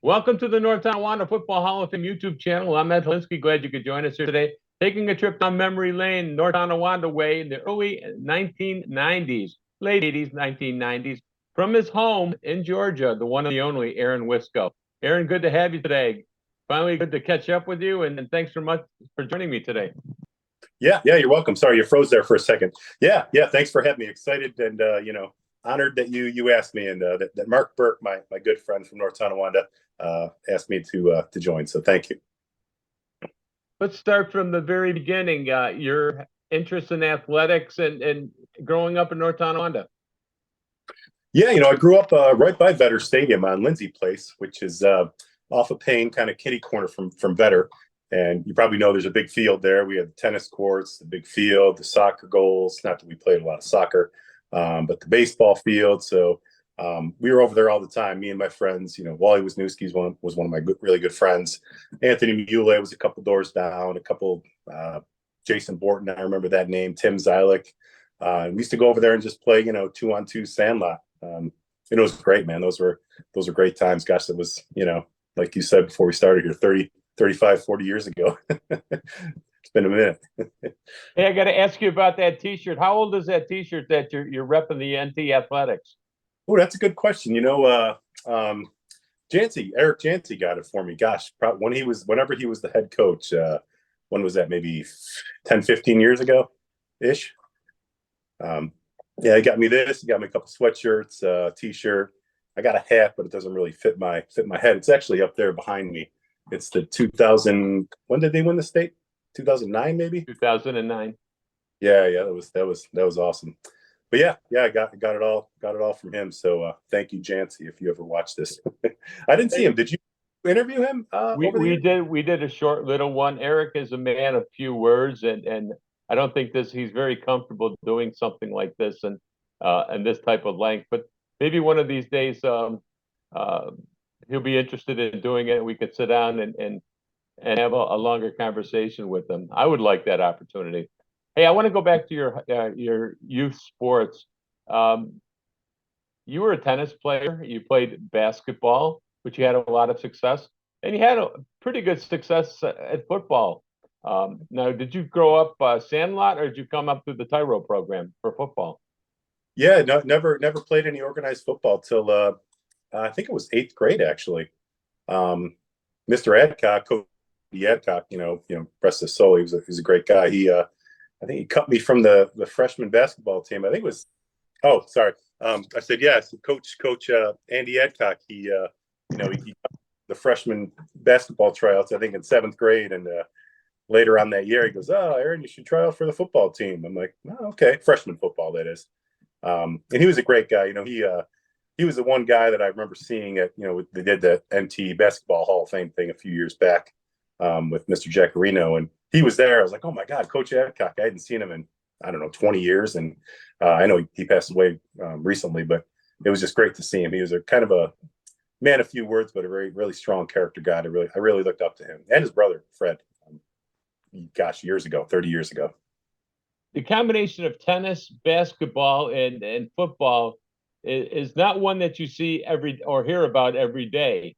Welcome to the North Tonawanda Football Hall of Fame YouTube channel. I'm Ed Linsky. Glad you could join us here today. Taking a trip down memory lane, North Tonawanda way in the early 1990s, late 80s, 1990s, from his home in Georgia, the one and the only Aaron Wysko. Aaron, good to have you today. Finally, good to catch up with you, and thanks so much for joining me today. Yeah, you're welcome. Sorry, you froze there for a second. Yeah, thanks for having me. Excited and honored that you asked me, and that Mark Burke, my good friend from North Tonawanda, asked me to join. So thank you. Let's start from the very beginning. Your interest in athletics and growing up in North Tonawanda. Yeah, I grew up right by Vetter Stadium on Lindsay Place, which is off of Payne, kind of kitty corner from Vetter. And you probably know there's a big field there. We had the tennis courts, the big field, the soccer goals. Not that we played a lot of soccer, but the baseball field. So we were over there all the time, me and my friends. Wally Wisniewski was one of my really good friends. Anthony Muley was a couple doors down, Jason Borton, I remember that name, Tim Zylik. We used to go over there and just play, 2-on-2 sandlot. And it was great, man. Those were great times. Gosh, that was, like you said before we started here, 35, 40 years ago. It's been a minute. Hey, I got to ask you about that T-shirt. How old is that T-shirt that you're repping the NT Athletics? Oh, that's a good question. Eric Jancy got it for me. Gosh, whenever he was the head coach. When was that? Maybe 10, 15 years ago ish. Yeah, he got me this. He got me a couple sweatshirts, T-shirt. I got a hat, but it doesn't really fit my head. It's actually up there behind me. It's the 2000. When did they win the state? 2009, maybe. 2009. Yeah, that was awesome. But yeah, I got it all from him. So thank you, Jancy, if you ever watch this. I didn't see him. Did you interview him? We did a short little one. Eric is a man of few words, and I don't think he's very comfortable doing something like this and this type of length. But maybe one of these days he'll be interested in doing it. We could sit down and have a longer conversation with him. I would like that opportunity. Hey, I want to go back to your youth sports. You were a tennis player. You played basketball, which you had a lot of success, and you had a pretty good success at football. Now, did you grow up sandlot, or did you come up through the Tyro program for football? Yeah, no, never played any organized football till I think it was 8th grade, actually. Mr. Adcock, Coach Adcock, rest his soul. He was a great guy. I think he cut me from the freshman basketball team. I think it was. Oh, sorry. I said yes. Coach Andy Adcock. He the freshman basketball tryouts. I think in 7th grade, and later on that year, he goes, "Oh, Aaron, you should try out for the football team." I'm like, "Oh, okay, freshman football, that is." And he was a great guy. He was the one guy that I remember seeing at, they did the NT Basketball Hall of Fame thing a few years back with Mr. Jaccarino, and he was there. I was like, oh my God, Coach Adcock. I hadn't seen him in, I don't know, 20 years. And I know he passed away recently, but it was just great to see him. He was a kind of a man of few words, but a very, really strong character guy. I really looked up to him and his brother, Fred, years ago, 30 years ago. The combination of tennis, basketball, and football is not one that you see or hear about every day.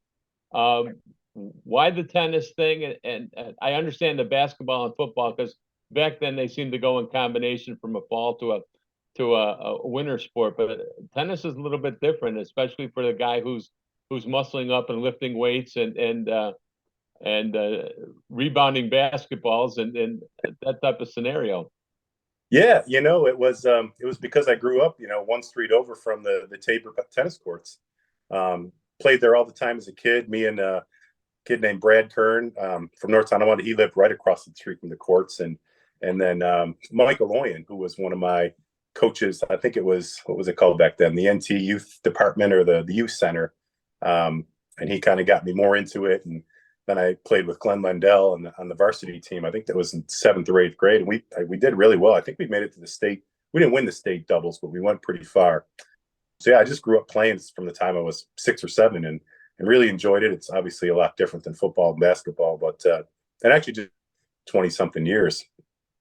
Why the tennis thing? And I understand the basketball and football, because back then they seemed to go in combination from a fall to a winter sport. But tennis is a little bit different, especially for the guy who's muscling up and lifting weights and rebounding basketballs and that type of scenario. Yeah, it was because I grew up, one street over from the Tabor tennis courts. Played there all the time as a kid. Me and a kid named Brad Kern from North Tonawanda. He lived right across the street from the courts, and then Michael Loyan, who was one of my coaches. I think it was, what was it called back then? The NT Youth Department, or the Youth Center. And he kind of got me more into it. And then I played with Glenn Lendell on the varsity team. I think that was in 7th or 8th grade. And we did really well. I think we made it to the state. We didn't win the state doubles, but we went pretty far. So yeah, I just grew up playing from the time I was 6 or 7 and really enjoyed it. It's obviously a lot different than football and basketball, but and actually just 20-something years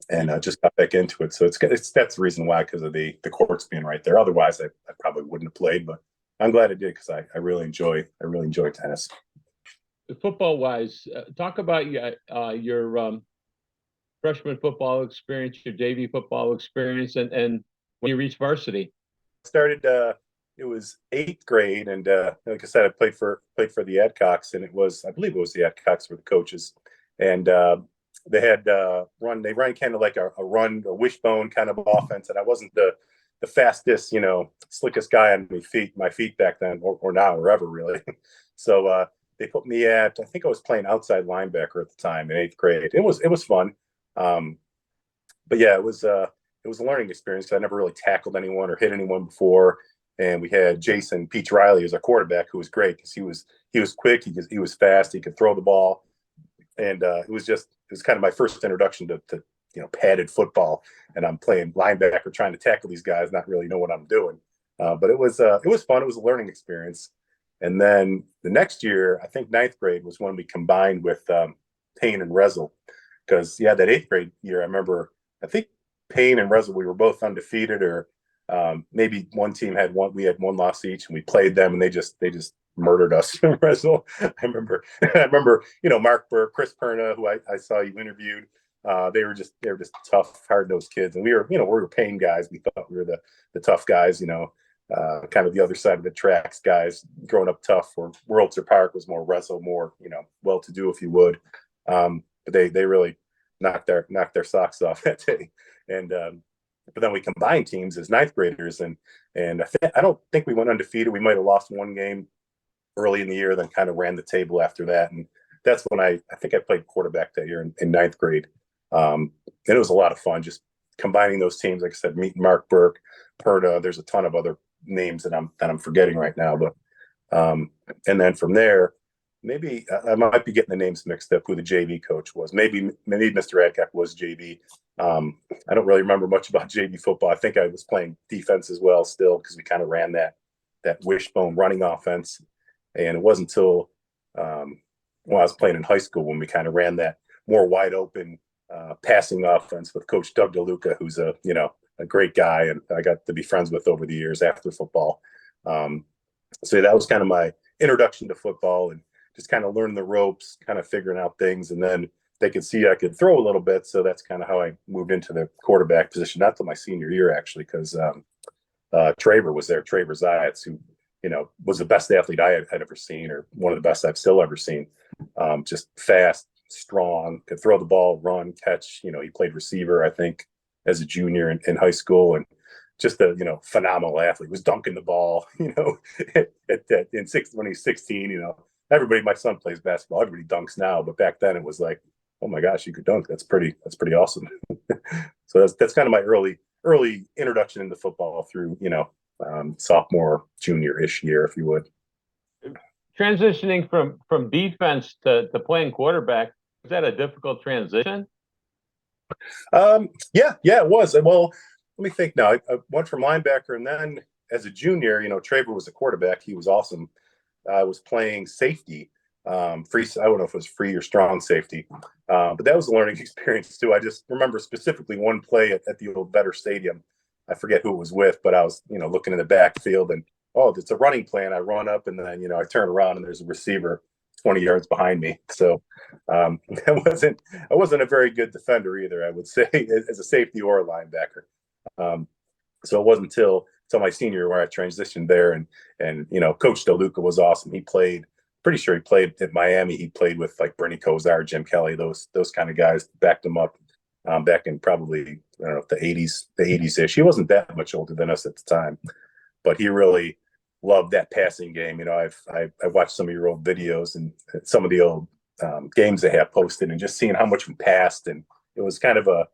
and just got back into it. So that's the reason why, because of the courts being right there. Otherwise, I probably wouldn't have played, but I'm glad I did, because I really enjoy tennis. football wise, talk about your freshman football experience, your JV football experience, and when you reached varsity. Started it was eighth grade, and like I said, I played for the Adcocks, and I believe it was the Adcocks were the coaches, and they ran kind of like a wishbone kind of offense, and I wasn't the fastest, slickest guy on my feet back then, or now, or ever really. So they put me I think I was playing outside linebacker at the time in eighth grade. It was fun, but yeah, it was a learning experience because I never really tackled anyone or hit anyone before. And we had Jason Peach Riley as our quarterback, who was great because he was quick, he was fast, he could throw the ball, and it was kind of my first introduction to padded football. And I'm playing linebacker, trying to tackle these guys, not really know what I'm doing. But it was fun. It was a learning experience. And then the next year, I think ninth grade was when we combined with Payne and Rezel, because that eighth grade year, I remember, I think Payne and Rezel, we were both undefeated, or maybe one team we had one loss each, and we played them, and they just murdered us. Rezel, I remember, Mark Burke, Chris Perna, who I saw you interviewed. They were just tough, hard-nosed kids, and we were Payne guys. We thought we were the tough guys, kind of the other side of the tracks guys, growing up tough. Where Worldser Park was more Rezel, more well-to-do, if you would. But they really knocked their socks off that day. And but then we combined teams as ninth graders, and I don't think we went undefeated. We might have lost one game early in the year, then kind of ran the table after that. And that's when I think I played quarterback that year in ninth grade. And it was a lot of fun just combining those teams. Like I said, meeting Mark Burke, Perda. There's a ton of other names that I'm forgetting right now, but and then from there, maybe I might be getting the names mixed up. Who the JV coach was? Maybe Mr. Adcock was JV. I don't really remember much about JV football. I think I was playing defense as well still, because we kind of ran that wishbone running offense. And it wasn't until I was playing in high school when we kind of ran that more wide open passing offense with Coach Doug DeLuca, who's a great guy, and I got to be friends with over the years after football. So that was kind of my introduction to football, and just kind of learning the ropes, kind of figuring out things. And then they could see I could throw a little bit, so that's kind of how I moved into the quarterback position. Not till my senior year, actually, because Traver was there, Traver Zayatz, who was the best athlete I had ever seen, or one of the best I've still ever seen. Just fast, strong, could throw the ball, run, catch. He played receiver, I think, as a junior in high school, and just a phenomenal athlete. He was dunking the ball, when he's 16. Everybody, my son plays basketball. Everybody dunks now, but back then it was like, oh my gosh, you could dunk. That's pretty awesome. So that's kind of my early introduction into football through sophomore, junior-ish year, if you would. Transitioning from defense to playing quarterback, was that a difficult transition? Yeah, it was. Well, let me think now. I went from linebacker, and then as a junior, Traver was a quarterback. He was awesome. I was playing safety, free. I don't know if it was free or strong safety, but that was a learning experience too. I just remember specifically one play at the old Better Stadium. I forget who it was with, but I was, looking in the backfield, and it's a running plan. I run up, and then I turn around, and there's a receiver 20 yards behind me. So I wasn't a very good defender either, I would say, as a safety or a linebacker. So it wasn't until my senior year where I transitioned there, and Coach DeLuca was awesome. Pretty sure he played at Miami. He played with like Bernie Kosar, Jim Kelly, those kind of guys, backed him up back in probably, I don't know, the 80s-ish. He wasn't that much older than us at the time, but he really loved that passing game. I've watched some of your old videos and some of the old games they have posted, and just seeing how much we passed, and it was kind of a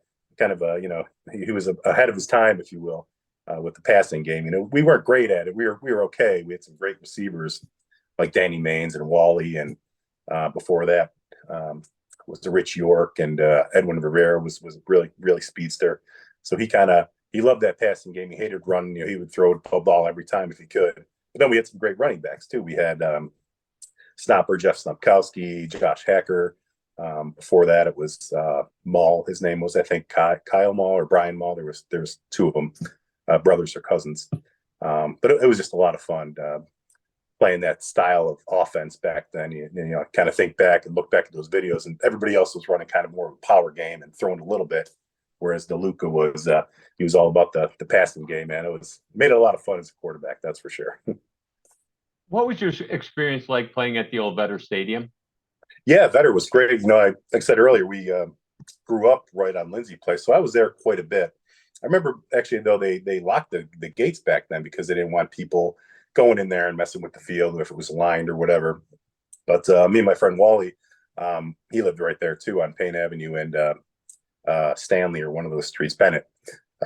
he was ahead of his time, if you will, with the passing game. We weren't great at it. We were okay. We had some great receivers like Danny Maines and Wally, and before that was the Rich York, and Edwin Rivera was really speedster. So he loved that passing game. He hated running. He would throw the ball every time if he could. But then we had some great running backs too. We had Snopper, Jeff Snopkowski, Josh Hacker. Before that, it was Mall. His name was, I think, Kyle Mall or Brian Mall. There was two of them, brothers or cousins. But it was just a lot of fun. playing that style of offense back then. Kind of think back and look back at those videos, and everybody else was running kind of more of a power game and throwing a little bit, whereas DeLuca was he was all about the passing game. Man, it made it a lot of fun as a quarterback, that's for sure. What was your experience like playing at the old Vetter Stadium? Yeah, Vetter was great. Like I said earlier, we grew up right on Lindsay Place, so I was there quite a bit. I remember actually though they locked the gates back then because they didn't want people going in there and messing with the field if it was lined or whatever. But me and my friend Wally, he lived right there too on Payne Avenue and Stanley, or one of those streets, Bennett.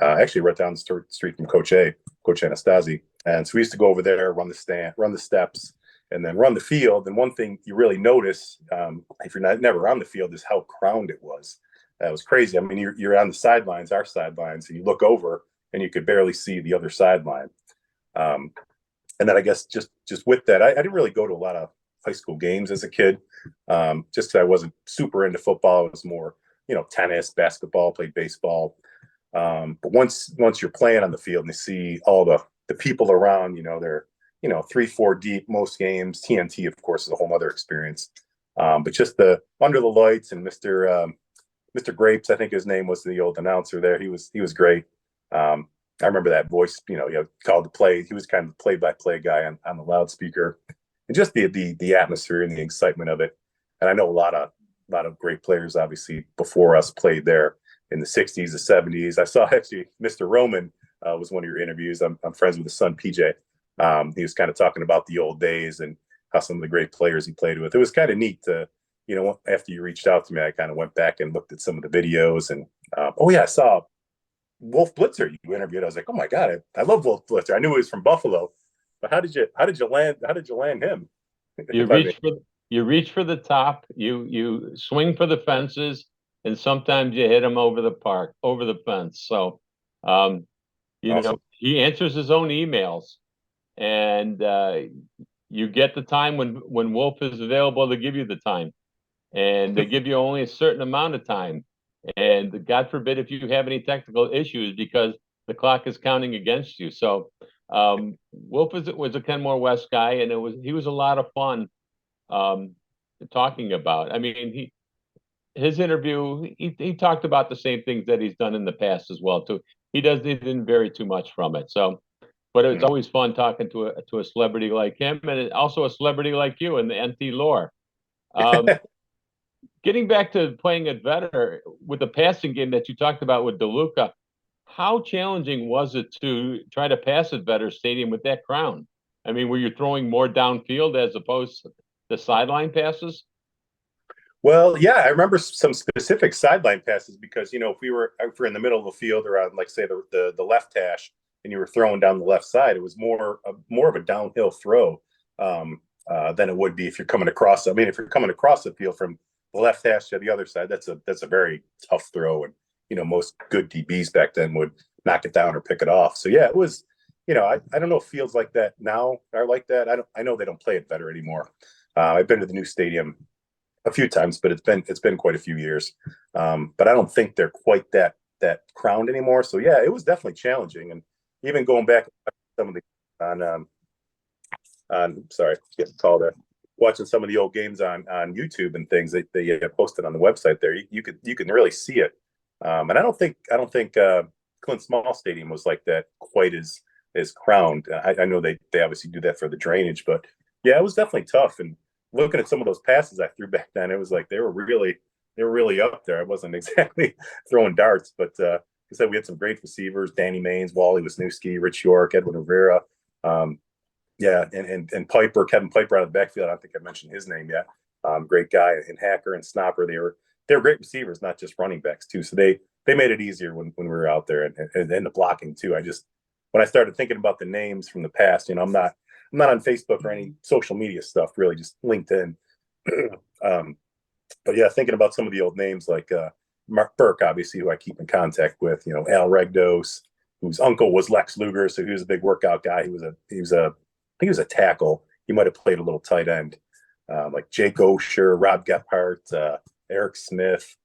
Actually right down the street from Coach Anastasi. And so we used to go over there, run the steps, and then run the field. And one thing you really notice, if you're never on the field, is how crowded it was. That was crazy. I mean, you're on the sidelines, our sidelines, and you look over and you could barely see the other sideline. And then I guess just with that, I didn't really go to a lot of high school games as a kid, just because I wasn't super into football. It was more, tennis, basketball, played baseball. But once you're playing on the field and you see all the people around, they're 3-4 deep most games. TNT, of course, is a whole other experience. But just the under the lights, and Mr. Grapes, I think his name was, the old announcer there. He was great. I remember that voice, called the play. He was kind of the play-by-play guy on the loudspeaker, and just the atmosphere and the excitement of it. And I know a lot of great players, obviously, before us played there in the 60s, the 70s. I saw actually Mr. Roman was one of your interviews. I'm friends with his son, PJ. He was kind of talking about the old days and how some of the great players he played with. It was kind of neat to, after you reached out to me, I kind of went back and looked at some of the videos. And, I saw Wolf Blitzer you interviewed. I was like, oh my God, I love Wolf Blitzer. I knew he was from Buffalo, but how did you land him? You reach for the top, you swing for the fences, and sometimes you hit him over the fence. So, awesome. He answers his own emails, and you get the time when Wolf is available to give you the time, and they give you only a certain amount of time. And God forbid if you have any technical issues, because the clock is counting against you. So Wolf was a Kenmore West guy, and he was a lot of fun talking about. I mean, his interview, he talked about the same things that he's done in the past as well too. He didn't vary too much from it. So, but it's always fun talking to a celebrity like him, and also a celebrity like you and the NT lore. Getting back to playing at Vetter with the passing game that you talked about with DeLuca, how challenging was it to try to pass at Vetter Stadium with that crowd? I mean, were you throwing more downfield as opposed to the sideline passes? Well, yeah, I remember some specific sideline passes because, if we were in the middle of the field or on, like, say, the left hash, and you were throwing down the left side, it was more of a downhill throw than it would be if you're coming across. I mean, if you're coming across the field from the left hash to the other side, that's a very tough throw, and most good DBs back then would knock it down or pick it off. So yeah, it was. I don't know if fields like that now are like that. I know they don't play it better anymore. I've been to the new stadium a few times, but it's been quite a few years. But I don't think they're quite that crowded anymore. So yeah, it was definitely challenging, and even going back some of the getting called watching some of the old games on YouTube and things that they posted on the website there, you can really see it. And I don't think Clint Small Stadium was like that quite as crowded. I know they obviously do that for the drainage, but yeah, it was definitely tough. And looking at some of those passes I threw back then, it was like they were really up there. I wasn't exactly throwing darts, but like I said, we had some great receivers: Danny Maines, Wally Wisniewski, Rich York, Edwin Rivera. Yeah, and Kevin Piper out of the backfield. I don't think I mentioned his name yet. Great guy. And Hacker and Snopper. They were great receivers, not just running backs too. So they made it easier when we were out there, and the blocking too. When I started thinking about the names from the past, I'm not on Facebook or any social media stuff, really, just LinkedIn. But yeah, thinking about some of the old names like Mark Burke, obviously, who I keep in contact with. Al Regdos, whose uncle was Lex Luger, so he was a big workout guy. He was a tackle. He might have played a little tight end. Like Jake Osher, Rob Gephardt, Eric Smith,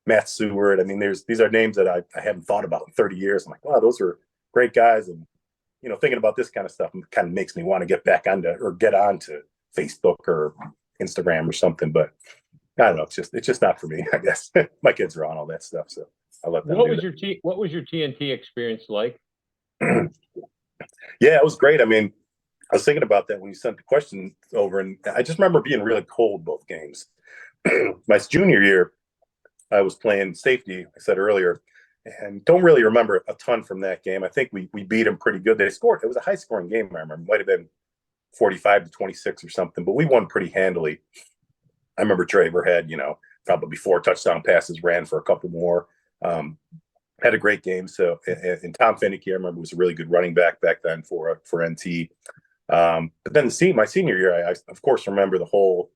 Matt Seward. I mean, these are names that I haven't thought about in 30 years. I'm like, wow, those are great guys. And thinking about this kind of stuff kind of makes me want to get back onto or get onto Facebook or Instagram or something. But I don't know. It's just not for me, I guess. My kids are on all that stuff, so I let them. What was your TNT experience like? Yeah, it was great. I mean, I was thinking about that when you sent the question over, and I just remember being really cold both games. My junior year, I was playing safety, I said earlier, and don't really remember a ton from that game. I think we beat them pretty good. They scored. It was a high-scoring game, I remember. It might have been 45-26 or something, but we won pretty handily. I remember Traver had, probably 4 touchdown passes, ran for a couple more. Had a great game. So, and Tom Finicky, I remember, was a really good running back then for NT. But then my senior year, I of course remember the whole,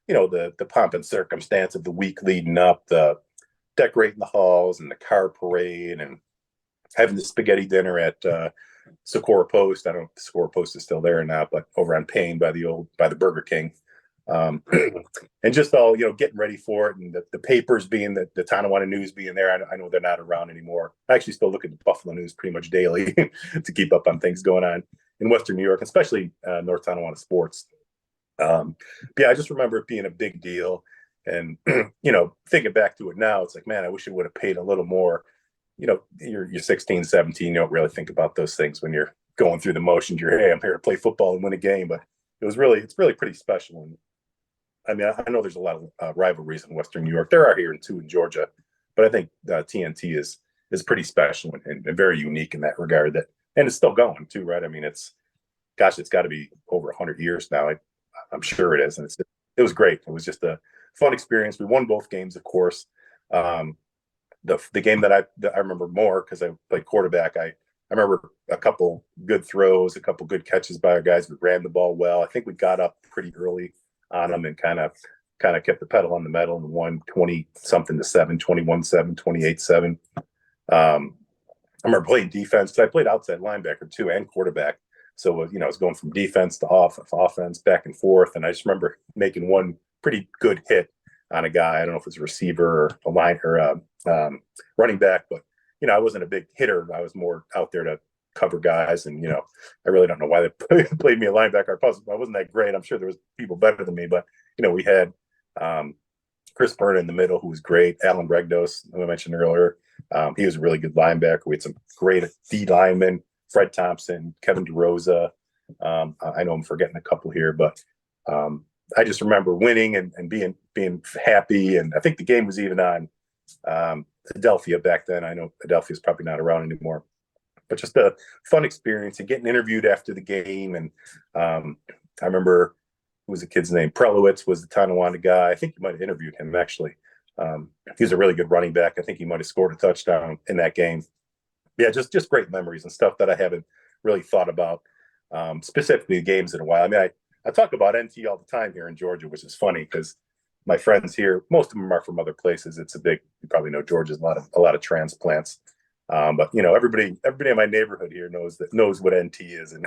the pomp and circumstance of the week leading up, the decorating the halls and the car parade and having the spaghetti dinner at Socorro Post. I don't know if the Socorro Post is still there or not, but over on Payne by the Burger King. And just all, getting ready for it, and the papers being the Tonawanda News being there. I know they're not around anymore. I actually still look at the Buffalo News pretty much daily to keep up on things going on in Western New York, especially North Tonawanda sports. Yeah, I just remember it being a big deal. And, thinking back to it now, it's like, man, I wish it would have paid a little more. You're 16, 17, you don't really think about those things when you're going through the motions. Hey, I'm here to play football and win a game. But it's really pretty special. And I mean, I know there's a lot of rivalries in Western New York. There are here too in Georgia, but I think TNT is pretty special and very unique in that regard. And it's still going too, right? I mean, it's got to be over 100 years now. I'm sure it is, and it was great. It was just a fun experience. We won both games, of course. The game that I remember more because I played quarterback. I remember a couple good throws, a couple good catches by our guys. We ran the ball well. I think we got up pretty early on them and kind of kept the pedal on the metal and won 20-something to 7, 21-7, 28-7. I remember playing defense because I played outside linebacker too and quarterback. So, I was going from defense to offense back and forth. And I just remember making one pretty good hit on a guy. I don't know if it was a receiver or a line or running back, but, I wasn't a big hitter. I was more out there to cover guys. And, I really don't know why they played me a linebacker. I wasn't that great. I'm sure there was people better than me, but, we had Chris Perna in the middle, who was great. Alan Regdos, who I mentioned earlier. He was a really good linebacker. We had some great D linemen, Fred Thompson, Kevin DeRosa. I know I'm forgetting a couple here, but I just remember winning and being happy. And I think the game was even on Adelphia back then. I know Adelphia's probably not around anymore, but just a fun experience and getting interviewed after the game. And I remember, who was the kid's name? Prelowitz was the Tonawanda guy. I think you might have interviewed him, actually. He was a really good running back. I think he might have scored a touchdown in that game. Yeah, just great memories and stuff that I haven't really thought about, specifically games in a while. I mean, I talk about NT all the time here in Georgia, which is funny because my friends here, most of them are from other places. It's you probably know Georgia's a lot of transplants. But everybody in my neighborhood here knows what NT is and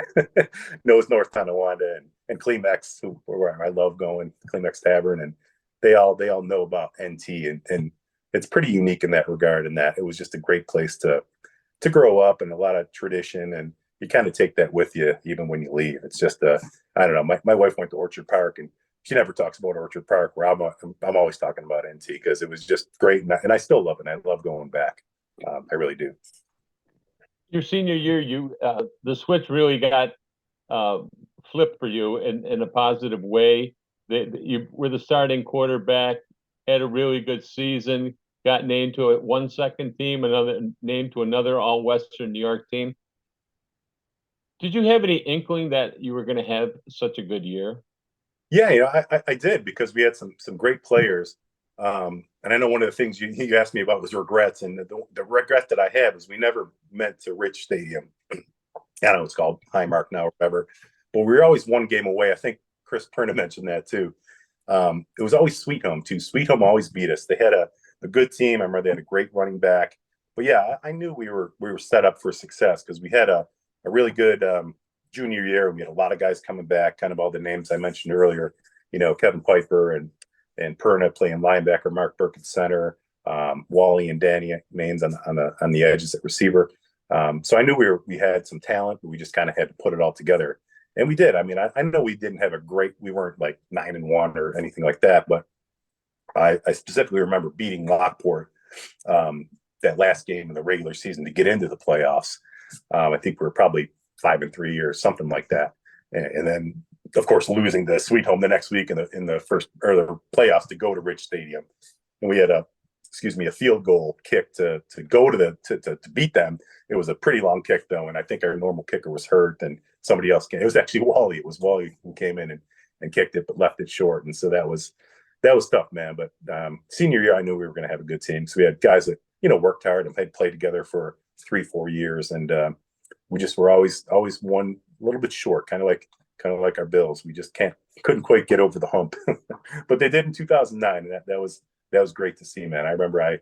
knows North Tonawanda and Klimex, where I love going, Klimex Tavern, and they all know about NT and it's pretty unique in that regard. And that it was just a great place to grow up and a lot of tradition, and you kind of take that with you even when you leave. It's just I don't know. My wife went to Orchard Park and she never talks about Orchard Park, where I'm always talking about NT because it was just great, and I still love it. And I love going back. I really do. Your senior year, the switch really got flipped for you in a positive way. You were the starting quarterback, had a really good season, got named to a 1-2 team, named to another All-Western New York team. Did you have any inkling that you were going to have such a good year? Yeah, I did, because we had some great players. And I know one of the things you asked me about was regrets, and the regret that I have is we never meant to Rich Stadium. I don't know, it's called Highmark now or whatever, but we were always one game away. I think Chris Perna mentioned that too. It was always Sweet Home too. Sweet Home always beat us. They had a good team. I remember they had a great running back. But yeah, I knew we were set up for success because we had a really good junior year. We had a lot of guys coming back, kind of all the names I mentioned earlier. Kevin Piper and Perna playing linebacker, Mark Burke at center, Wally and Danny Maines on the edges at receiver. So I knew we had some talent, but we just kind of had to put it all together. And we did. I mean, I know we didn't have we weren't like 9-1 or anything like that, but I specifically remember beating Lockport that last game in the regular season to get into the playoffs. I think we were probably 5-3 or something like that. And then, of course, losing the Sweet Home the next week in the first or the playoffs to go to Rich Stadium. And we had a field goal kick to go to beat them. It was a pretty long kick though, and I think our normal kicker was hurt, and somebody else came. It was actually Wally. It was Wally who came in and kicked it, but left it short. And so that was tough, man. But senior year, I knew we were going to have a good team. So we had guys that worked hard and had played together for 3-4 years, and we just were always one little bit short, kind of like our Bills. We just couldn't quite get over the hump. But they did in 2009, and that was great to see, man. I remember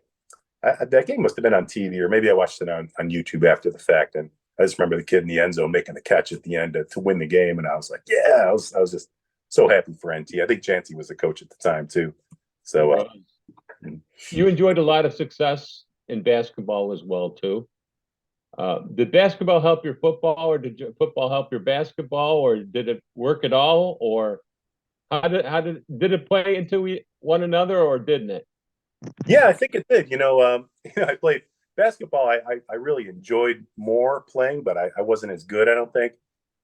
that game must have been on TV, or maybe I watched it on YouTube after the fact, and I just remember the kid in the end zone making the catch at the end to win the game, and I was like, yeah, I was just so happy for NT. I think Janty was the coach at the time too. So you enjoyed a lot of success in basketball as well too. Did basketball help your football, or did football help your basketball, or did it work at all, or how did it play into one another, or didn't it? Yeah, I think it did. I played basketball. I really enjoyed more playing, but I wasn't as good, I don't think.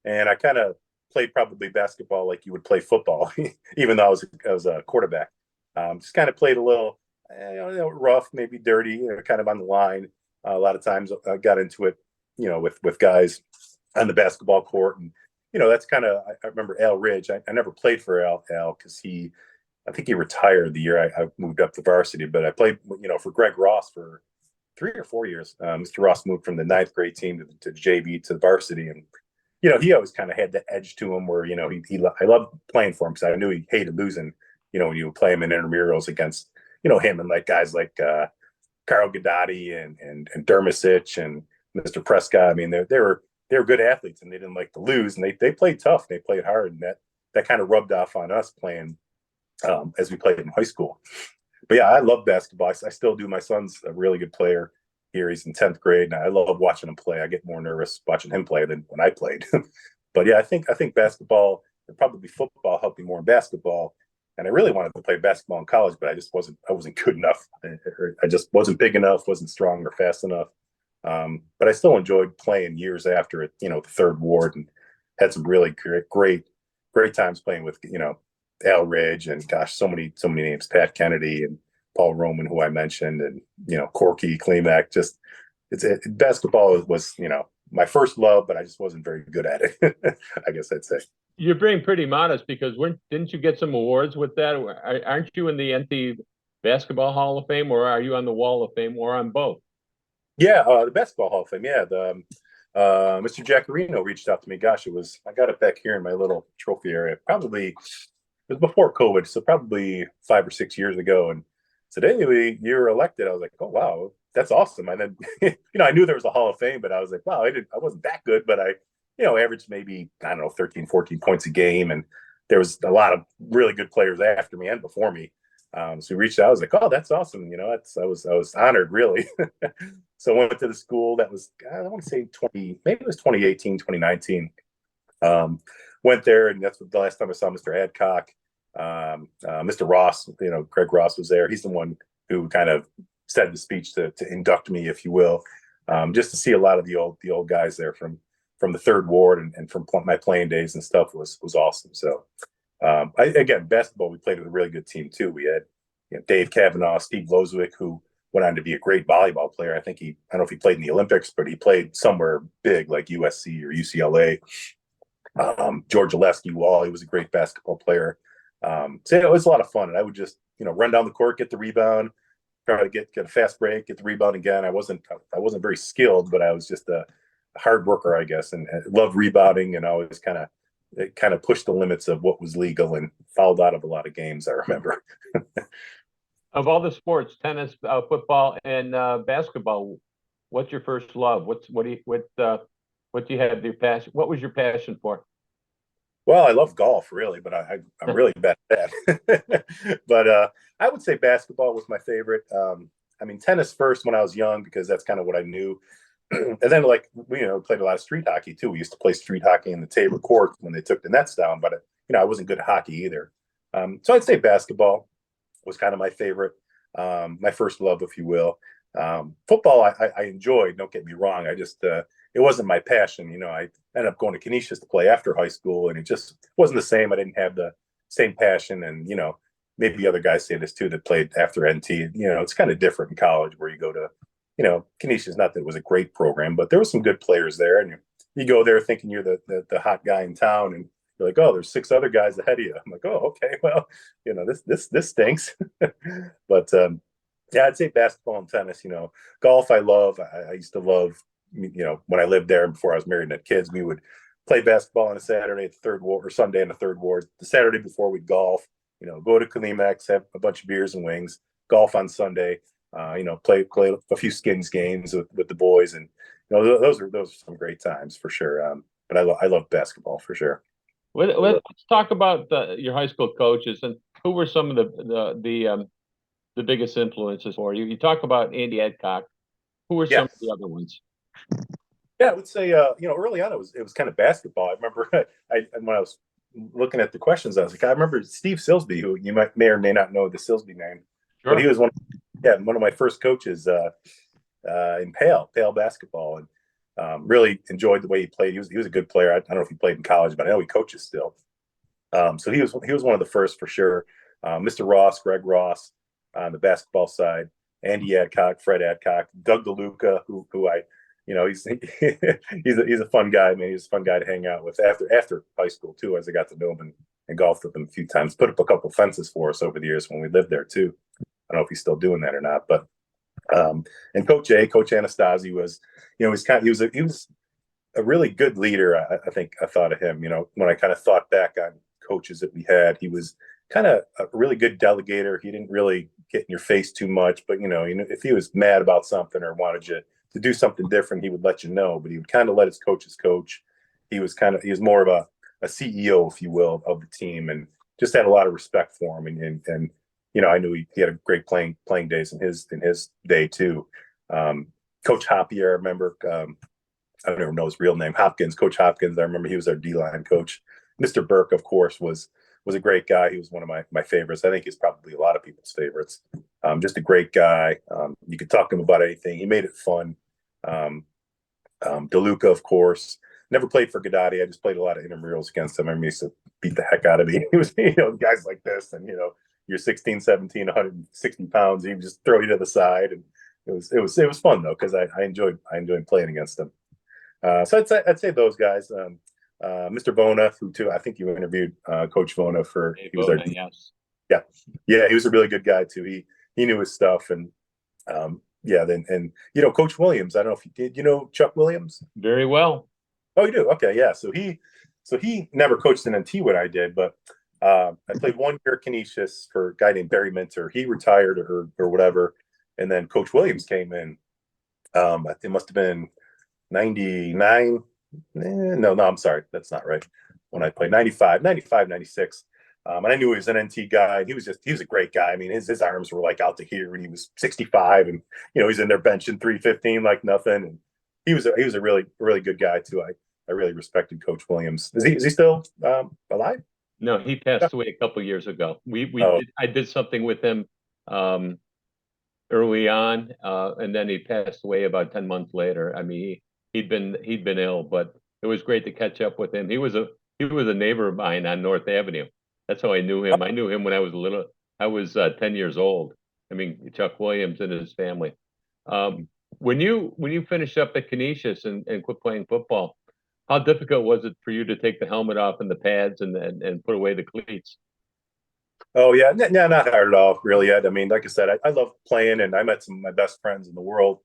And I kind of played probably basketball like you would play football, even though I was a quarterback. Just kind of played a little, rough, maybe dirty, kind of on the line. A lot of times I got into it, with guys on the basketball court, and that's kind of. I remember Al Ridge. I never played for Al because I think he retired the year I moved up to varsity, but I played, for Greg Ross for 3 or 4 years. Mr. Ross moved from the 9th grade team to JV to varsity, and he always kind of had the edge to him where I loved playing for him because I knew he hated losing. When you would play him in intramurals against him and like guys like Carl Gadotti and Dermisic and Mr. Prescott. I mean, they were good athletes, and they didn't like to lose, and they played tough. They played hard, and that kind of rubbed off on us playing as we played in high school. But yeah, I love basketball. I still do. My son's a really good player here. He's in 10th grade, and I love watching him play. I get more nervous watching him play than when I played. But yeah, I think basketball, and probably football, helped me more in basketball. And I really wanted to play basketball in college, but I wasn't good enough. I just wasn't big enough, wasn't strong or fast enough. But I still enjoyed playing years after it, the third ward, and had some really great times playing with, Al Ridge, and gosh, so many names, Pat Kennedy and Paul Roman, who I mentioned, and, Corky, Klimek. Just basketball was, my first love, but I just wasn't very good at it. I guess I'd say. You're being pretty modest, because didn't you get some awards with that? Aren't you in the NT Basketball Hall of Fame, or are you on the Wall of Fame, or on both? Yeah, the Basketball Hall of Fame. Yeah, the Mr. Jaccarino reached out to me. Gosh, I got it back here in my little trophy area. Probably it was before COVID, so probably 5 or 6 years ago. And today you were elected. I was like, oh wow, that's awesome. And then I knew there was a Hall of Fame, but I was like, wow, I wasn't that good, but I averaged maybe, I don't know, 13, 14 points a game. And there was a lot of really good players after me and before me. So we reached out. I was like, oh, that's awesome. I was honored, really. So I went to the school. That was, I want to say maybe it was 2018, 2019. Went there, and that's the last time I saw Mr. Adcock. Mr. Ross, Greg Ross was there. He's the one who kind of said the speech to induct me, if you will, just to see a lot of the old guys there from the third ward and from my playing days and stuff was awesome. So again, basketball, we played with a really good team too. We had Dave Kavanaugh, Steve Lozwick, who went on to be a great volleyball player. I don't know if he played in the Olympics, but he played somewhere big like USC or UCLA. George Oleski Wall, he was a great basketball player. So it was a lot of fun, and I would just run down the court, get the rebound, try to get a fast break, get the rebound again. I wasn't very skilled, but I was just a hard worker, I guess, and loved rebounding, and always kind of pushed the limits of what was legal and fouled out of a lot of games, I remember. Of all the sports, tennis, football, and basketball, what's your first love? What do you have your passion? What was your passion for? Well, I love golf, really, but I'm really bad at that. But I would say basketball was my favorite. I mean, tennis first when I was young, because that's kind of what I knew. And then like we played a lot of street hockey too. We used to play street hockey in the Tabor court when they took the nets down, but I wasn't good at hockey either. So I'd say basketball was kind of my favorite, my first love, if you will. Football I enjoyed. Don't get me wrong. I just it wasn't my passion. I ended up going to Canisius to play after high school, and it just wasn't the same. I didn't have the same passion, and maybe other guys say this too that played after NT. It's kind of different in college where you go to, Canisius. Not that it was a great program, but there were some good players there, and you go there thinking you're the hot guy in town, and you're like, oh, there's 6 other guys ahead of you. I'm like, oh, okay, well, this stinks. But yeah, I'd say basketball and tennis. Golf I love. I used to love. When I lived there before I was married and had kids, we would play basketball on a Saturday at the third ward or Sunday in the third ward. The Saturday before we'd golf. Go to Kalimax, have a bunch of beers and wings. Golf on Sunday. Play a few skins games with the boys, and those are some great times for sure. But I love basketball for sure. Let's talk about your high school coaches and who were some of the biggest influences for you. You talk about Andy Adcock. Who were some of the other ones? Yeah, I would say early on it was kind of basketball. I remember when I was looking at the questions, I was like, I remember Steve Silsby, who you may or may not know the Silsby name, but he was one of my first coaches in Pale basketball, and really enjoyed the way he played. He was a good player. I don't know if he played in college, but I know he coaches still. So he was one of the first for sure. Mr. Ross, Greg Ross, on the basketball side, Andy Adcock, Fred Adcock, Doug DeLuca, who I, he's a fun guy. I mean, he's a fun guy to hang out with after high school too, as I got to know him and golfed with him a few times. Put up a couple fences for us over the years when we lived there too. I don't know if he's still doing that or not, but and Coach Anastasi was, he was a really good leader. I think I thought of him, when I kind of thought back on coaches that we had, he was kind of a really good delegator. He didn't really get in your face too much, but if he was mad about something or wanted you to do something different, he would let you know, but he would kind of let his coaches coach. He was more of a CEO, if you will, of the team, and just had a lot of respect for him. And I knew he had a great playing days in his day too. Coach Hoppy, I remember, I don't even know his real name, Coach Hopkins. I remember he was our D-line coach. Mr. Burke, of course, was a great guy. He was one of my favorites. I think he's probably a lot of people's favorites. Just a great guy. You could talk to him about anything. He made it fun. DeLuca, of course. Never played for Gadati. I just played a lot of intramurals against him. I mean, he used to beat the heck out of me. He was, guys like this, and you're 16, 17, 160 pounds. He would just throw you to the side, and it was fun though, because I enjoyed playing against him. So I'd say those guys. Mr. Vona, who too, I think you interviewed Coach Vona for. He was our, yes. Yeah, he was a really good guy too. He knew his stuff, and Coach Williams. I don't know if you did. Chuck Williams? Very well. Oh, you do? Okay, yeah. So he never coached in NT when I did, but I played 1 year at Canisius for a guy named Barry Minter. He retired or whatever, and then Coach Williams came in. It must have been 99. No, I'm sorry. That's not right. When I played 95, 96. And I knew he was an NT guy. He was a great guy. I mean, his arms were like out to here, and he was 65, and he's in there benching 315 like nothing. And he was a really, really good guy too. I really respected Coach Williams. Is he still alive? No, he passed away a couple of years ago. I did something with him early on, and then he passed away about 10 months later. I mean, he'd been ill, but it was great to catch up with him. He was a neighbor of mine on North Avenue. That's how I knew him. I knew him when I was little. I was 10 years old. I mean, Chuck Williams and his family. When you finished up at Canisius and quit playing football, how difficult was it for you to take the helmet off and the pads and put away the cleats? Oh yeah, not hard at all, really. Ed. I mean, like I said, I love playing, and I met some of my best friends in the world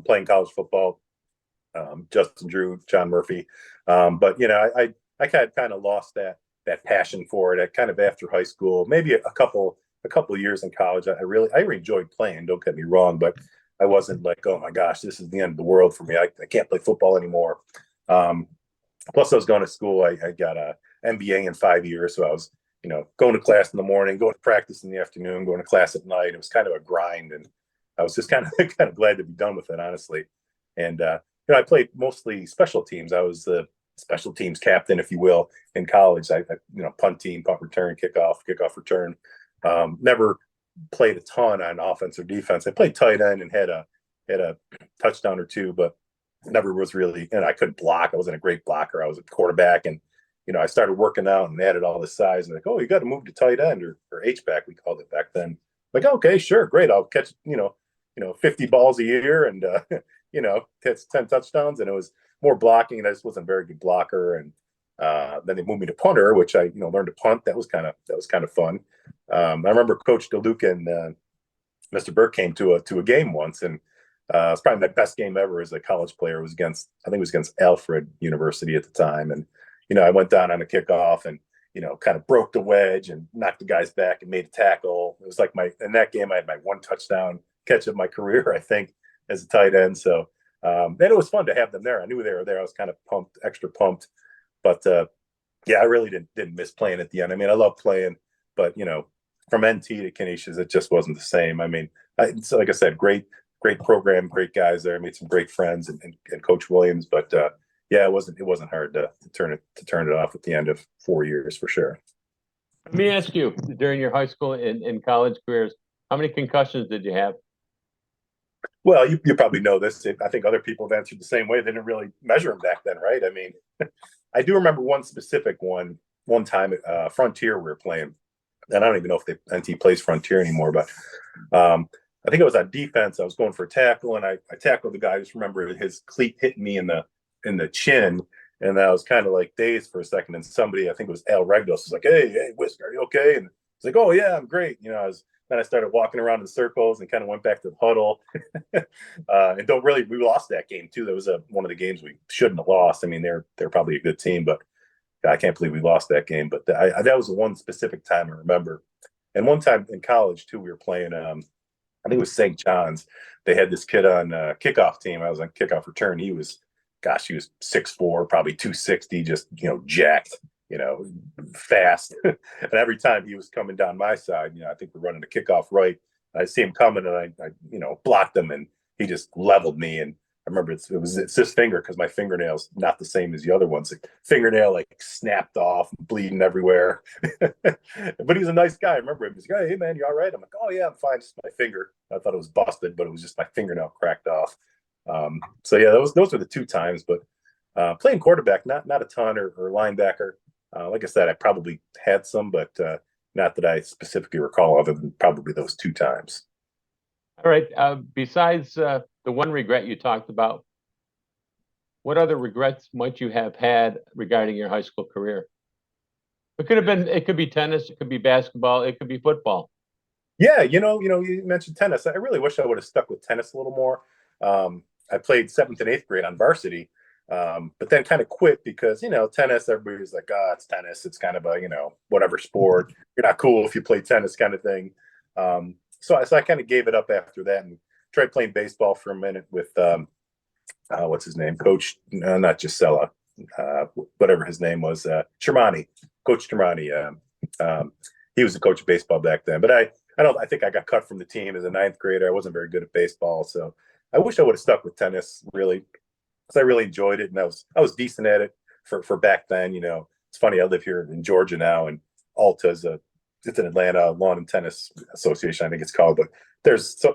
playing college football. Justin Drew, John Murphy, but I kind of lost that passion for it at kind of after high school. Maybe a couple of years in college. I really enjoyed playing. Don't get me wrong, but I wasn't like, oh my gosh, this is the end of the world for me. I can't play football anymore. Plus, I was going to school. I got a MBA in 5 years, so I was going to class in the morning, going to practice in the afternoon, going to class at night. It was kind of a grind, and I was just kind of glad to be done with it, honestly. And I played mostly special teams. I was the special teams captain, if you will, in college. Punt team, punt return, kickoff return. Never played a ton on offense or defense. I played tight end and had a touchdown or two, but never was really. And I couldn't block. I wasn't a great blocker. I was a quarterback, and I started working out and added all this size. And like, oh, you got to move to tight end or H back, we called it back then. Like, okay, sure, great. I'll catch 50 balls a year and catch 10 touchdowns. And it was more blocking, and I just wasn't a very good blocker. And then they moved me to punter, which I learned to punt. That was kind of fun. I remember Coach DeLuca and Mr. Burke came to a game once, and it was probably my best game ever as a college player. I think it was against Alfred University at the time, and I went down on a kickoff and kind of broke the wedge and knocked the guy's back and made a tackle. It was like in that game I had my one touchdown catch of my career, I think, as a tight end. So then it was fun to have them there. I knew they were there. I was kind of extra pumped. But I really didn't miss playing at the end. I mean, I love playing, but from NT to Canisius, it just wasn't the same. I mean, so like I said, great program, great guys there. I made some great friends and Coach Williams. But it wasn't hard to turn it off at the end of 4 years for sure. Let me ask you, during your high school and college careers, how many concussions did you have? Well, you probably know this. I think other people have answered the same way. They didn't really measure them back then, right? I mean, I do remember one specific one time at Frontier we were playing. And I don't even know if NT plays Frontier anymore, but I think it was on defense. I was going for a tackle, and I tackled the guy. I just remember his cleat hitting me in the chin, and I was kind of like dazed for a second. And somebody, I think it was Al Regdos, was like, "Hey, Wysko, are you okay?" And it's like, "Oh yeah, I'm great." Then I started walking around in circles and kind of went back to the huddle. And we lost that game too. That was one of the games we shouldn't have lost. I mean, they're probably a good team, but I can't believe we lost that game. But that was the one specific time I remember. And one time in college too, we were playing. I think it was St. John's. They had this kid on kickoff team. I was on kickoff return. He was 6'4", probably 260, just jacked. Fast. And every time he was coming down my side, I think we're running a kickoff right. I see him coming, and I blocked him, and he just leveled me. And I remember it's this finger, because my fingernail's not the same as the other ones. The fingernail snapped off, bleeding everywhere. But he's a nice guy. I remember him. He's like, "Hey man, you all right?" I'm like, "Oh yeah, I'm fine. Just my finger. I thought it was busted, but it was just my fingernail cracked off." So yeah, those were the two times. But playing quarterback, not a ton, or linebacker. Like I said, I probably had some, but not that I specifically recall, other than probably those two times. All right. Besides the one regret you talked about, what other regrets might you have had regarding your high school career? It could be tennis, it could be basketball, it could be football. Yeah, you mentioned tennis. I really wish I would have stuck with tennis a little more. I played 7th and 8th grade on varsity. But then kind of quit because, tennis, everybody's like, it's tennis. It's kind of a, whatever sport. You're not cool if you play tennis kind of thing. So I kind of gave it up after that and tried playing baseball for a minute with, what's his name? Coach, not Gisela, whatever his name was, Coach Tremonti. He was the coach of baseball back then. But I think I got cut from the team as a 9th grader. I wasn't very good at baseball. So I wish I would have stuck with tennis, really. Because I really enjoyed it, and I was decent at it for back then. It's funny. I live here in Georgia now, and Alta's it's an Atlanta Lawn and Tennis Association, I think it's called. But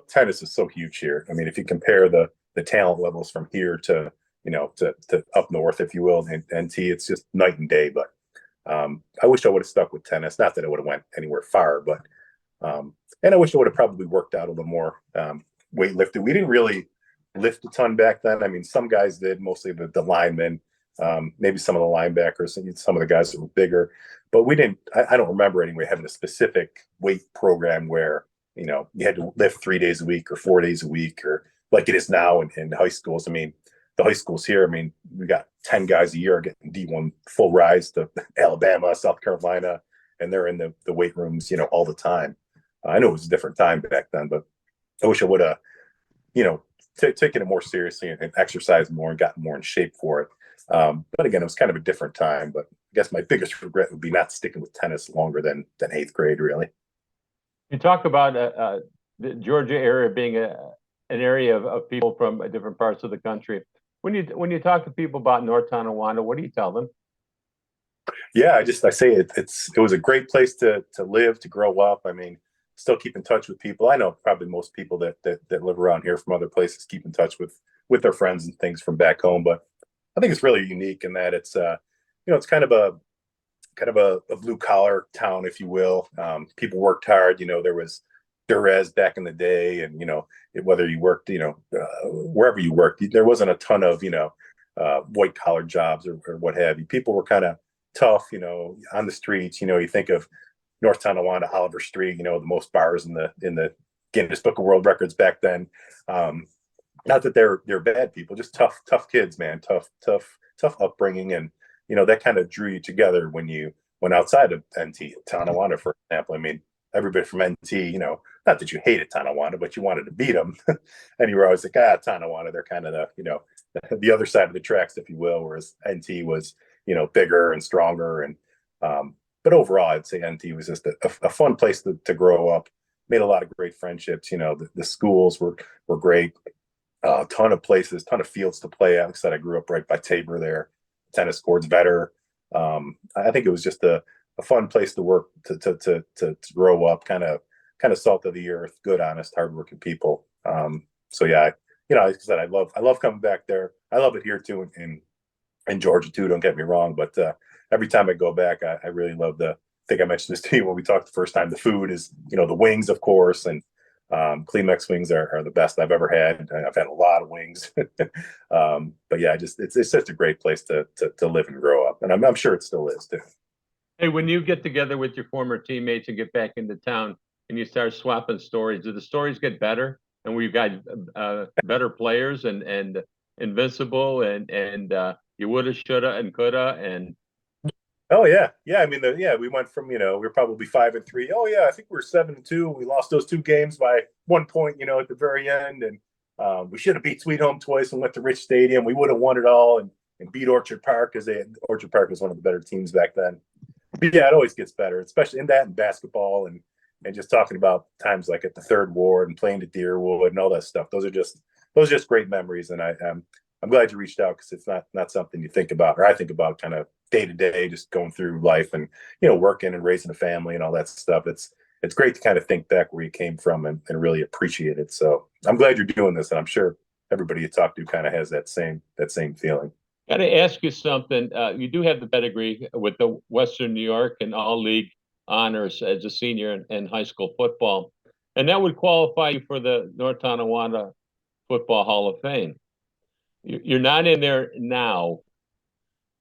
tennis is so huge here. I mean, if you compare the talent levels from here to to up north, if you will, and NT, it's just night and day. But I wish I would have stuck with tennis. Not that I would have went anywhere far, but and I wish I would have probably worked out a little more weightlifting. We didn't really lift a ton back then. I mean, some guys did, mostly the linemen, maybe some of the linebackers, and some of the guys that were bigger. But we didn't. I don't remember anyway having a specific weight program where you had to lift 3 days a week or 4 days a week, or like it is now in high schools. I mean, the high schools here. I mean, we got 10 guys a year getting D1 full rides to Alabama, South Carolina, and they're in the weight rooms, all the time. I know it was a different time back then, but I wish I would have, taken it more seriously and exercised more and gotten more in shape for it. But again, it was kind of a different time. But I guess my biggest regret would be not sticking with tennis longer than 8th grade, really. You talk about the Georgia area being an area of people from different parts of the country. When you talk to people about North Tonawanda, what do you tell them? Yeah, I say it was a great place to live, to grow up. I mean, still keep in touch with people. I know probably most people that live around here from other places keep in touch with their friends and things from back home. But I think it's really unique in that it's it's kind of a blue collar town, if you will. People worked hard. There was duress back in the day, and whether you worked, wherever you worked, there wasn't a ton of white collar jobs or what have you. People were kind of tough, on the streets. You think of North Tonawanda, Oliver Street, the most bars in the Guinness Book of World Records back then. Not that they're bad people, just tough kids, man, tough upbringing, and that kind of drew you together when you went outside of NT, Tonawanda, for example. I mean, everybody from NT, not that you hated Tonawanda, but you wanted to beat them, and you were always like, Tonawanda, they're kind of the other side of the tracks, if you will, whereas NT was bigger and stronger. And but overall, I'd say NT was just a fun place to grow up. Made a lot of great friendships. The schools were great. Ton of places, ton of fields to play at. Like I said, I grew up right by Tabor there. Tennis courts, better. I think it was just a fun place to work, to grow up. Kind of salt of the earth, good, honest, hardworking people. So yeah, like I said, I love coming back there. I love it here too, in Georgia too. Don't get me wrong, but every time I go back, I really love I think I mentioned this to you when we talked the first time. The food is, the wings, of course, and Klimex wings are the best I've ever had. I've had a lot of wings, but yeah, it's just a great place to live and grow up, and I'm sure it still is too. Hey, when you get together with your former teammates and get back into town and you start swapping stories, do the stories get better? And we've got better players and invincible and you woulda, shoulda, and coulda, and Oh yeah. I mean, we went from we were probably 5-3. Oh yeah, I think we were 7-2. We lost those 2 games by 1 point, at the very end, and we should have beat Sweet Home twice and went to Rich Stadium. We would have won it all and beat Orchard Park, because Orchard Park was one of the better teams back then. But yeah, it always gets better, especially in that and basketball, and just talking about times like at the Third Ward and playing at Deerwood and all that stuff. Those are just great memories, and I'm glad you reached out, because it's not something you think about, or I think about kind of day to day, just going through life and working and raising a family and all that stuff. It's great to kind of think back where you came from and really appreciate it. So I'm glad you're doing this, and I'm sure everybody you talk to kind of has that same feeling. got to ask you something. You do have the pedigree with the Western New York and All League honors as a senior in high school football, and that would qualify you for the North Tonawanda Football Hall of Fame. You're not in there now,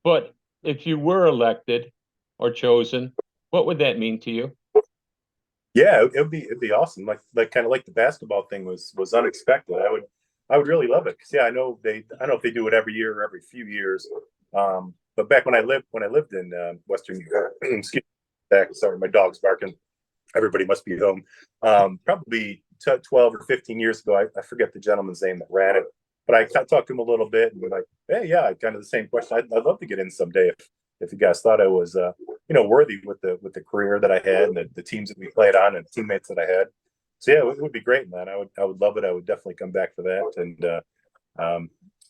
but if you were elected or chosen, what would that mean to you? Yeah, it'd be awesome. Like kind of like the basketball thing was unexpected. I would really love it, because I know I don't know if they do it every year or every few years. But back when I lived in Western New York, excuse me, sorry, my dog's barking. Everybody must be home. Probably 12 or 15 years ago, I forget the gentleman's name that ran it, but I talked to him a little bit, and we're like, hey, yeah, kind of the same question. I'd love to get in someday if you guys thought I was, worthy with the career that I had and the teams that we played on and teammates that I had. So yeah, it would be great, man. I would love it. I would definitely come back for that. And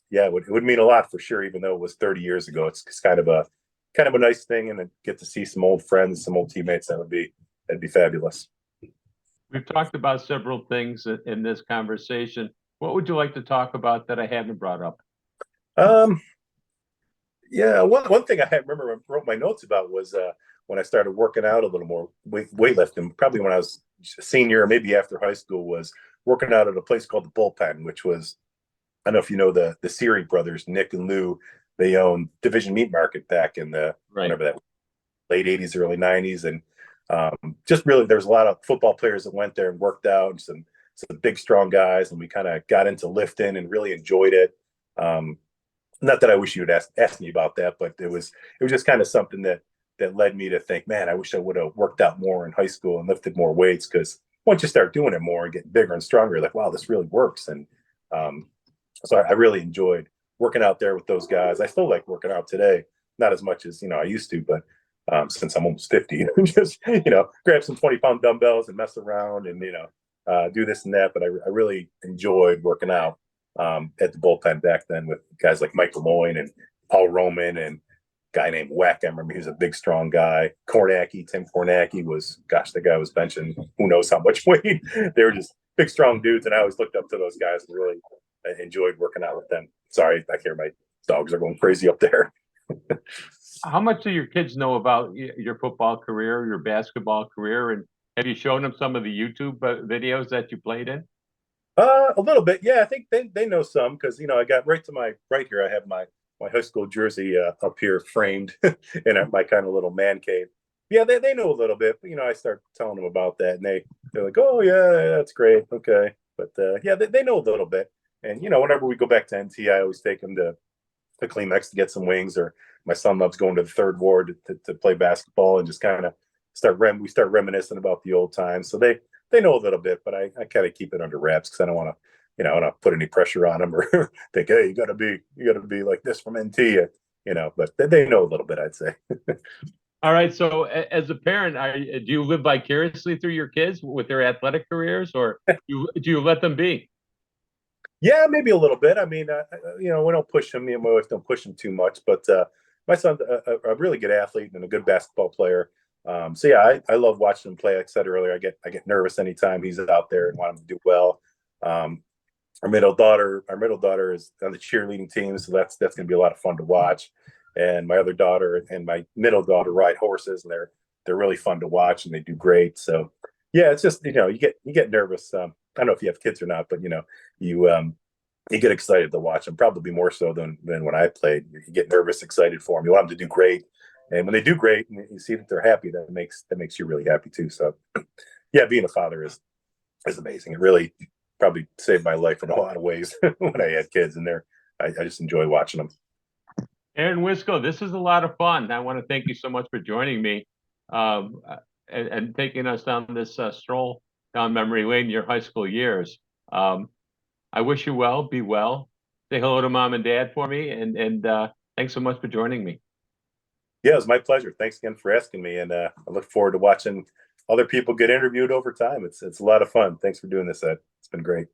yeah, it would mean a lot for sure, even though it was 30 years ago. It's kind of a nice thing, and get to see some old friends, some old teammates. That'd be fabulous. We've talked about several things in this conversation. What would you like to talk about that I haven't brought up? Yeah, one thing I remember I wrote my notes about was when I started working out a little more, weightlifting, probably when I was a senior, or maybe after high school, was working out at a place called the Bullpen, which was, I don't know if you know the Seary brothers, Nick and Lou. They owned Division Meat Market back in the whenever that late 80s, early 90s, and just really there's a lot of football players that went there and worked out, and some big strong guys, and we kind of got into lifting and really enjoyed it. Not that I wish you would ask me about that, but it was just kind of something that led me to think, man, I wish I would have worked out more in high school and lifted more weights, because once you start doing it more and getting bigger and stronger, you're like, wow, this really works. And so I really enjoyed working out there with those guys. I still like working out today, not as much as I used to, but since I'm almost 50, just grab some 20-pound dumbbells and mess around and do this and that. But I really enjoyed working out. at the bullpen back then with guys like Michael Moyne and Paul Roman and a guy named Weck. I remember he was a big, strong guy. Tim Kornacki was, gosh, the guy was benching who knows how much weight. They were just big, strong dudes, and I always looked up to those guys and really enjoyed working out with them. Sorry, I hear my dogs are going crazy up there. How much do your kids know about your football career, your basketball career, and have you shown them some of the YouTube videos that you played in? A little bit, yeah. I think they know some because I got right to my right here. I have my high school jersey up here framed in my kind of little man cave. Yeah, they know a little bit. But, I start telling them about that, and they're like, "Oh yeah, that's great, okay." But yeah, they know a little bit. And whenever we go back to NT, I always take them to Klimax to get some wings. Or my son loves going to the third ward to play basketball and just kind of we start reminiscing about the old times. So they know a little bit, but I kind of keep it under wraps because I don't want to, I don't put any pressure on them or think, hey, you got to be like this from NT, But they know a little bit, I'd say. All right. So, as a parent, do you live vicariously through your kids with their athletic careers, or do you let them be? Yeah, maybe a little bit. I mean, we don't push him. Me and my wife don't push him too much, but my son's a really good athlete and a good basketball player. So yeah, I love watching him play. Like I said earlier, I get nervous anytime he's out there and want him to do well. Our middle daughter is on the cheerleading team, so that's going to be a lot of fun to watch. And my other daughter and my middle daughter ride horses, and they're really fun to watch, and they do great. So yeah, it's just you get nervous. I don't know if you have kids or not, but you get excited to watch them, probably more so than when I played. You get nervous, excited for them. You want them to do great. And when they do great and you see that they're happy, that makes you really happy too. So yeah, being a father is amazing. It really probably saved my life in a lot of ways when I had kids, and I just enjoy watching them. Aaron Wysko, this is a lot of fun. I want to thank you so much for joining me and taking us down this stroll down memory lane in your high school years. I wish you well, be well. Say hello to mom and dad for me, and thanks so much for joining me. Yeah, it was my pleasure. Thanks again for asking me, and I look forward to watching other people get interviewed over time. It's a lot of fun. Thanks for doing this, Ed. It's been great.